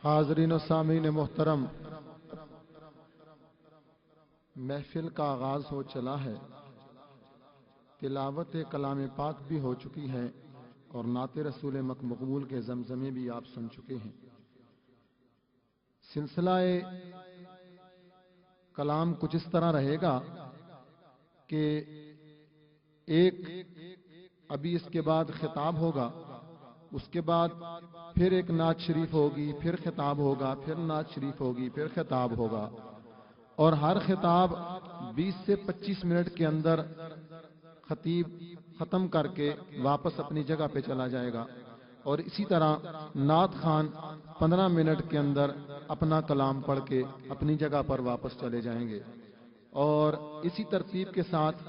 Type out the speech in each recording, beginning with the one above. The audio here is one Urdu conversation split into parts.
حاضرین و سامعین محترم، محفل کا آغاز ہو چلا ہے، تلاوت کلام پاک بھی ہو چکی ہے اور نعت رسول مقبول کے زمزمے بھی آپ سن چکے ہیں۔ سلسلہ کلام کچھ اس طرح رہے گا کہ ایک ابھی اس کے بعد خطاب ہوگا، اس کے بعد پھر ایک نعت شریف ہوگی، پھر خطاب ہوگا، پھر نعت شریف ہوگی، پھر خطاب ہوگا، اور ہر خطاب 20 سے 25 منٹ کے اندر خطیب ختم کر کے واپس اپنی جگہ پہ چلا جائے گا، اور اسی طرح نعت خان 15 منٹ کے اندر اپنا کلام پڑھ کے اپنی جگہ پر واپس چلے جائیں گے۔ اور اسی ترتیب کے ساتھ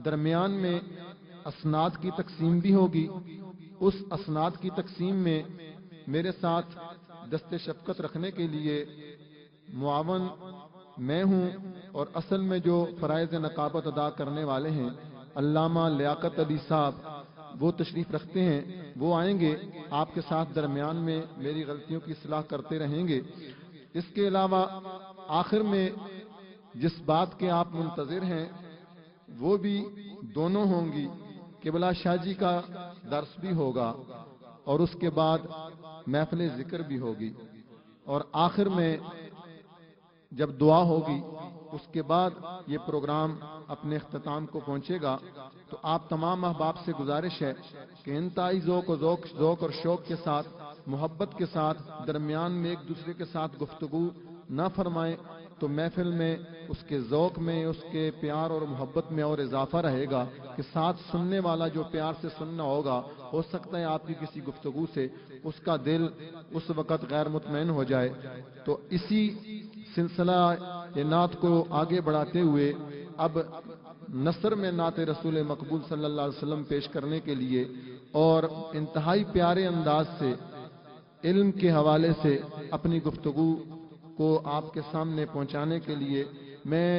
درمیان میں اسناد کی تقسیم بھی ہوگی۔ اس اسناد کی تقسیم میں میرے ساتھ دست شفقت رکھنے کے لیے معاون میں ہوں، اور اصل میں جو فرائض نقابت ادا کرنے والے ہیں علامہ لیاقت علی صاحب، وہ تشریف رکھتے ہیں، وہ آئیں گے، آپ کے ساتھ درمیان میں میری غلطیوں کی اصلاح کرتے رہیں گے۔ اس کے علاوہ آخر میں جس بات کے آپ منتظر ہیں وہ بھی دونوں ہوں گی، قبلہ شاہ جی کا درس بھی ہوگا اور اس کے بعد محفل ذکر بھی ہوگی، اور آخر میں جب دعا ہوگی اس کے بعد یہ پروگرام اپنے اختتام کو پہنچے گا۔ تو آپ تمام احباب سے گزارش ہے کہ انتہائی ذوق اور شوق کے ساتھ، محبت کے ساتھ درمیان میں ایک دوسرے کے ساتھ گفتگو نہ فرمائیں، تو محفل میں اس کے ذوق میں، اس کے پیار اور محبت میں اور اضافہ رہے گا کہ ساتھ سننے والا جو پیار سے سننا ہوگا، ہو سکتا ہے آپ کی کسی گفتگو سے اس کا دل اس وقت غیر مطمئن ہو جائے۔ تو اسی سلسلہ نعت کو آگے بڑھاتے ہوئے اب نثر میں نعت رسول مقبول صلی اللہ علیہ وسلم پیش کرنے کے لیے اور انتہائی پیارے انداز سے علم کے حوالے سے اپنی گفتگو کو آپ کے سامنے پہنچانے کے لیے میں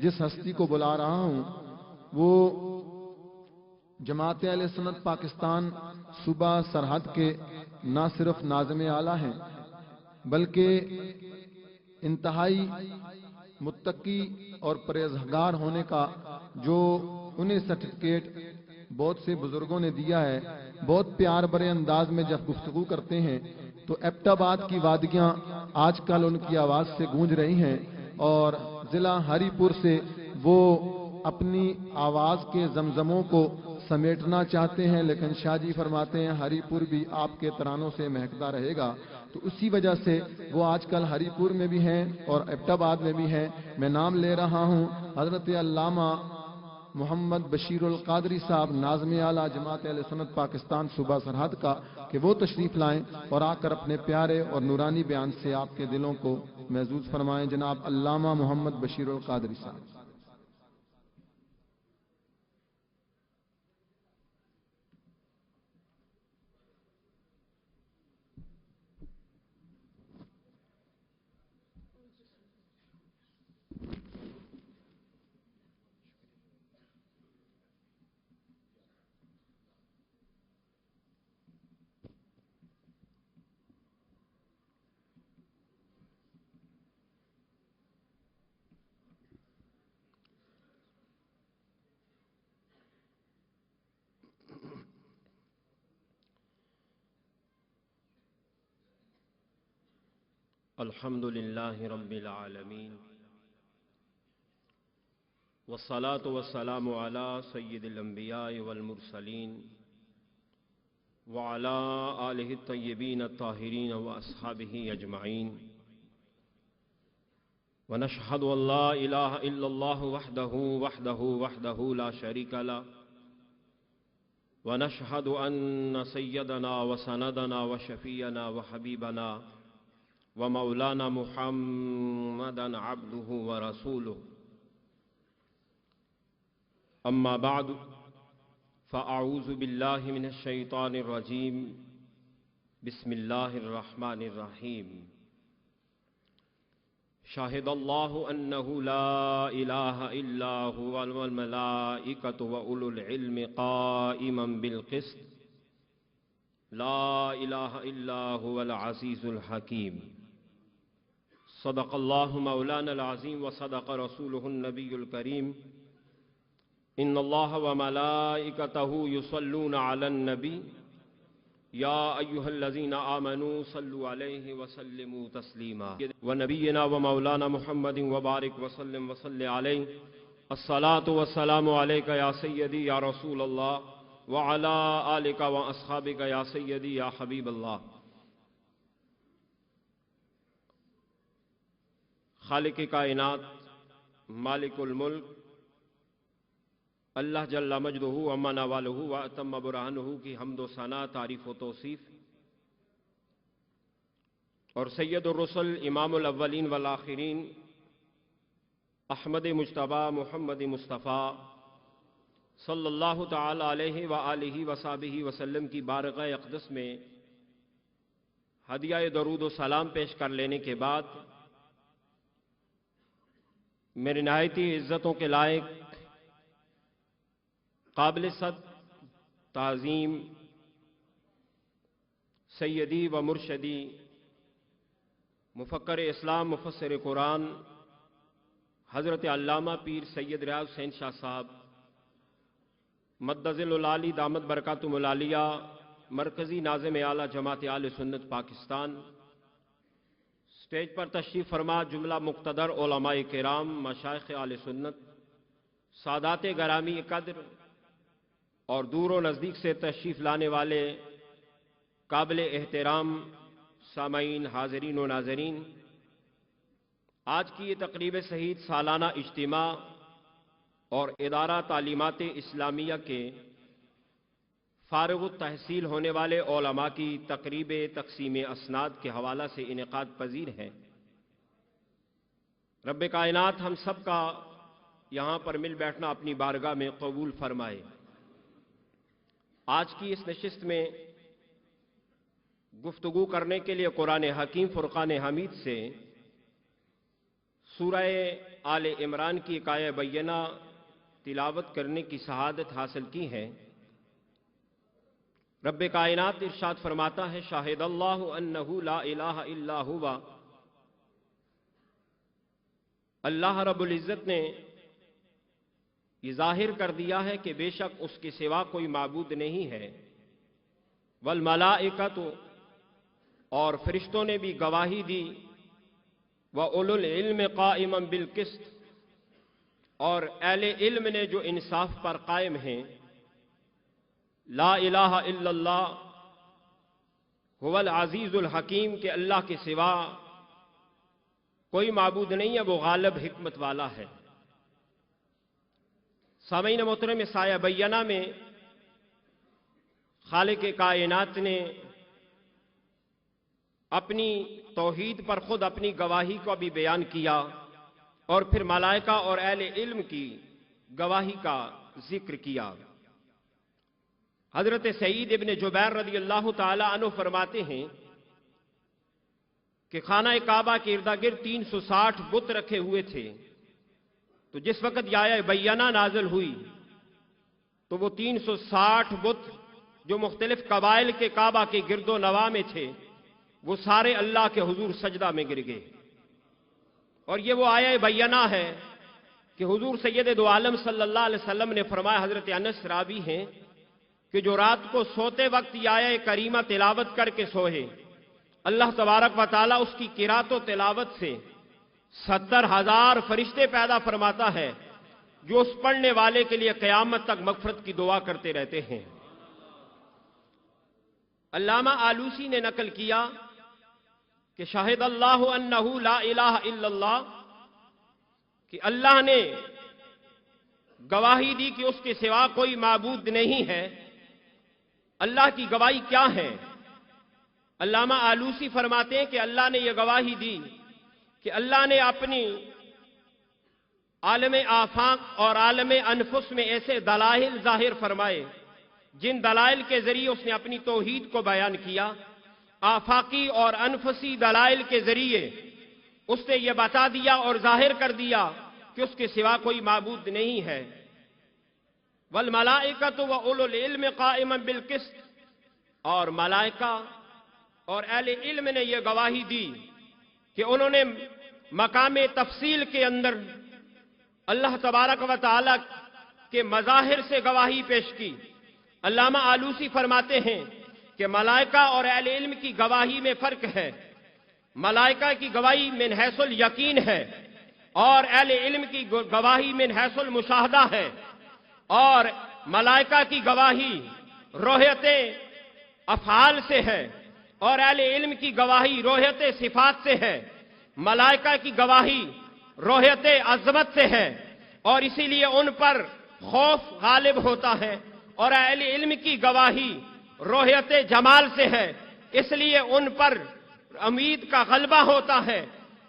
جس ہستی کو بلا رہا ہوں وہ جماعت اہل سنت پاکستان صوبہ سرحد کے نہ صرف ناظم اعلیٰ ہیں بلکہ انتہائی متقی اور پرہیزگار ہونے کا جو انہیں سرٹیفکیٹ بہت سے بزرگوں نے دیا ہے۔ بہت پیار بھرے انداز میں جب گفتگو کرتے ہیں تو ایبٹ آباد کی وادیاں آج کل ان کی آواز سے گونج رہی ہیں، اور ضلع ہری پور سے وہ اپنی آواز کے زمزموں کو سمیٹنا چاہتے ہیں، لیکن شاہ جی فرماتے ہیں ہری پور بھی آپ کے ترانوں سے مہکتا رہے گا۔ تو اسی وجہ سے وہ آج کل ہری پور میں بھی ہیں اور ایبٹ آباد میں بھی ہیں۔ میں نام لے رہا ہوں حضرت علامہ محمد بشیر القادری صاحب، ناظم اعلیٰ جماعت اہل سنت پاکستان صوبہ سرحد کا، کہ وہ تشریف لائیں اور آ کر اپنے پیارے اور نورانی بیان سے آپ کے دلوں کو محظوظ فرمائیں۔ جناب علامہ محمد بشیر القادری صاحب۔ الحمد لله رب العالمين، والصلاة والسلام على سيد الأنبياء والمرسلين وعلى آله الطيبين الطاهرين وأصحابه أجمعين، ونشهد أن لا إله إلا الله وحده لا شريك له، ونشهد أن سيدنا وسندنا وشفينا وحبيبنا ومولانا محمدا عبده ورسوله، أما بعد فأعوذ بالله من الشيطان الرجيم، بسم الله الرحمن الرحيم، شهد الله أنه لا إله إلا هو والملائكة وأولو العلم قائما بالقسط، لا الہ الا هو العزیز الحکیم۔ صدق اللہ مولانا العظیم وصدق رسولہ النبی الکریم۔ ان اللہ وملائکتہ یصلون علی النبی یا ایہا الذین آمنوا صلوا علیہ وسلموا تسلیما۔ ونبینا ومولانا محمد وبارک وسلم وصلی علیہ۔ الصلاۃ والسلام علیک یا سیدی یا رسول اللہ وعلی آلک واصحابک یا سیدی یا حبیب اللہ۔ خالق کائنات، مالک الملک، اللہ جل مجدہ وعم نوالہ واتم برہانہ کی حمد و ثنا، تعریف و توصیف، اور سید الرسل امام الاولین والآخرین احمد مجتبی محمد مصطفیٰ صلی اللہ تعالی علیہ وآلہ وصحبہ وسلم کی بارگاہ اقدس میں ہدیہ درود و سلام پیش کر لینے کے بعد میرے نہایتی عزتوں کے لائق قابل صد تعظیم سیدی و مرشدی مفکر اسلام مفسر قرآن حضرت علامہ پیر سید ریاض حسین شاہ صاحب مدظل العالی دامت برکاتہم العالیہ، مرکزی ناظم اعلیٰ جماعت اہل سنت پاکستان، اسٹیج پر تشریف فرما جملہ مقتدر علماء کرام، مشائخ اہل سنت، سادات گرامی قدر اور دور و نزدیک سے تشریف لانے والے قابل احترام سامعین، حاضرین و ناظرین، آج کی یہ تقریب سعید سالانہ اجتماع اور ادارہ تعلیمات اسلامیہ کے فارغ التحصیل ہونے والے علماء کی تقریب تقسیم اسناد کے حوالہ سے انعقاد پذیر ہے۔ رب کائنات ہم سب کا یہاں پر مل بیٹھنا اپنی بارگاہ میں قبول فرمائے۔ آج کی اس نشست میں گفتگو کرنے کے لیے قرآن حکیم فرقان حمید سے سورہ آل عمران کی ایک آیہ بینہ تلاوت کرنے کی سعادت حاصل کی ہے۔ رب کائنات ارشاد فرماتا ہے، شاہد اللہ انہ لا الہ الا ہوا، اللہ رب العزت نے یہ ظاہر کر دیا ہے کہ بے شک اس کے سوا کوئی معبود نہیں ہے۔ والملائکۃ، اور فرشتوں نے بھی گواہی دی، وَأُولُو الْعِلْمِ قَائِمًا بِالْقِسْطِ، اور اہل علم نے جو انصاف پر قائم ہیں۔ لا الہ الا اللہ هو العزیز الحکیم، کہ اللہ کے سوا کوئی معبود نہیں ہے، وہ غالب حکمت والا ہے۔ سامعین محترم، سایہ بینہ میں خالق کائنات نے اپنی توحید پر خود اپنی گواہی کو بھی بیان کیا، اور پھر ملائکہ اور اہل علم کی گواہی کا ذکر کیا۔ حضرت سعید ابن جبیر رضی اللہ تعالی عنہ فرماتے ہیں کہ خانہ کعبہ کے ارد گرد 360 بت رکھے ہوئے تھے، تو جس وقت یہ آیہ بینہ نازل ہوئی تو وہ 360 بت جو مختلف قبائل کے کعبہ کے گرد و نواح میں تھے، وہ سارے اللہ کے حضور سجدہ میں گر گئے۔ اور یہ وہ آیہ بینہ ہے کہ حضور سید دو عالم صلی اللہ علیہ وسلم نے فرمایا، حضرت انس راوی ہیں، کہ جو رات کو سوتے وقت یہ آیہ کریمہ تلاوت کر کے سوئے، اللہ تبارک و تعالیٰ اس کی قرات و تلاوت سے 70,000 فرشتے پیدا فرماتا ہے، جو اس پڑھنے والے کے لیے قیامت تک مغفرت کی دعا کرتے رہتے ہیں۔ علامہ آلوسی نے نقل کیا کہ شاہد اللہ انہ لا الہ الا اللہ، کہ اللہ نے گواہی دی کہ اس کے سوا کوئی معبود نہیں ہے۔ اللہ کی گواہی کیا ہے؟ علامہ آلوسی فرماتے ہیں کہ اللہ نے یہ گواہی دی کہ اللہ نے اپنی عالم آفاق اور عالم انفس میں ایسے دلائل ظاہر فرمائے جن دلائل کے ذریعے اس نے اپنی توحید کو بیان کیا۔ آفاقی اور انفسی دلائل کے ذریعے اس نے یہ بتا دیا اور ظاہر کر دیا کہ اس کے سوا کوئی معبود نہیں ہے۔ والملائکۃ وَأُولُو الْعِلْمِ قَائِمًا بِالْقِسْطِ، اور ملائکہ اور اہل علم نے یہ گواہی دی کہ انہوں نے مقام تفصیل کے اندر اللہ تبارک و تعالی کے مظاہر سے گواہی پیش کی۔ علامہ آلوسی فرماتے ہیں کہ ملائکہ اور اہل علم کی گواہی میں فرق ہے۔ ملائکہ کی گواہی من حیث الیقین ہے اور اہل علم کی گواہی من حیث المشاہدہ ہے، اور ملائکہ کی گواہی روحیت افعال سے ہے اور اہل علم کی گواہی روحیت صفات سے ہے۔ ملائکہ کی گواہی روحیت عظمت سے ہے اور اسی لیے ان پر خوف غالب ہوتا ہے، اور اہل علم کی گواہی روحیت جمال سے ہے، اس لیے ان پر امید کا غلبہ ہوتا ہے۔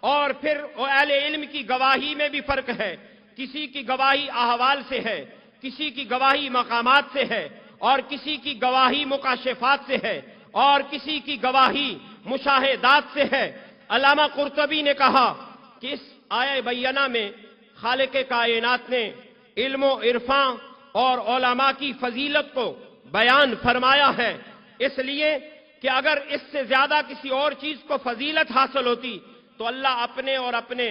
اور پھر اہل علم کی گواہی میں بھی فرق ہے، کسی کی گواہی احوال سے ہے، کسی کی گواہی مقامات سے ہے، اور کسی کی گواہی مکاشفات سے ہے، اور کسی کی گواہی مشاہدات سے ہے۔ علامہ قرطبی نے کہا کہ اس آیہ بینہ میں خالق کائنات نے علم و عرفان اور علماء کی فضیلت کو بیان فرمایا ہے، اس لیے کہ اگر اس سے زیادہ کسی اور چیز کو فضیلت حاصل ہوتی تو اللہ اپنے اور اپنے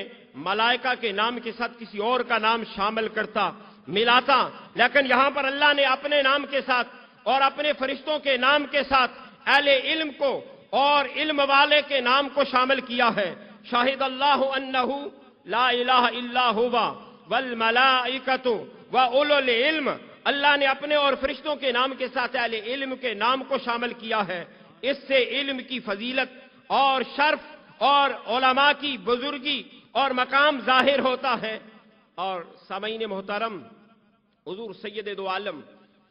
ملائکہ کے نام کے ساتھ کسی اور کا نام شامل کرتا، ملاتا، لیکن یہاں پر اللہ نے اپنے نام کے ساتھ اور اپنے فرشتوں کے نام کے ساتھ اہل علم کو اور علم والے کے نام کو شامل کیا ہے۔ شاہد اللہ انہ لا الہ الا ہوا والملائکۃ واولو العلم، اللہ نے اپنے اور فرشتوں کے نام کے ساتھ اہل علم کے نام کو شامل کیا ہے۔ اس سے علم کی فضیلت اور شرف اور علماء کی بزرگی اور مقام ظاہر ہوتا ہے۔ اور سامعین محترم، حضور سید دو عالم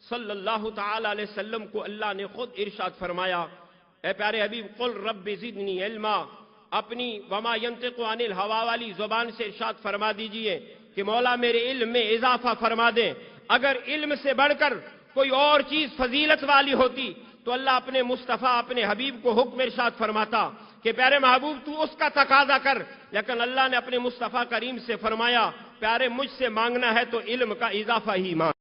صلی اللہ تعالی علیہ وسلم کو اللہ نے خود ارشاد فرمایا، اے پیارے حبیب قل رب زدنی علما، اپنی وما ینطق عن الہوا والی زبان سے ارشاد فرما دیجئے کہ مولا میرے علم میں اضافہ فرما دیں۔ اگر علم سے بڑھ کر کوئی اور چیز فضیلت والی ہوتی تو اللہ اپنے مصطفیٰ اپنے حبیب کو حکم ارشاد فرماتا کہ پیارے محبوب تو اس کا تقاضا کر، لیکن اللہ نے اپنے مصطفیٰ کریم سے فرمایا پیارے مجھ سے مانگنا ہے تو علم کا اضافہ ہی مانگ۔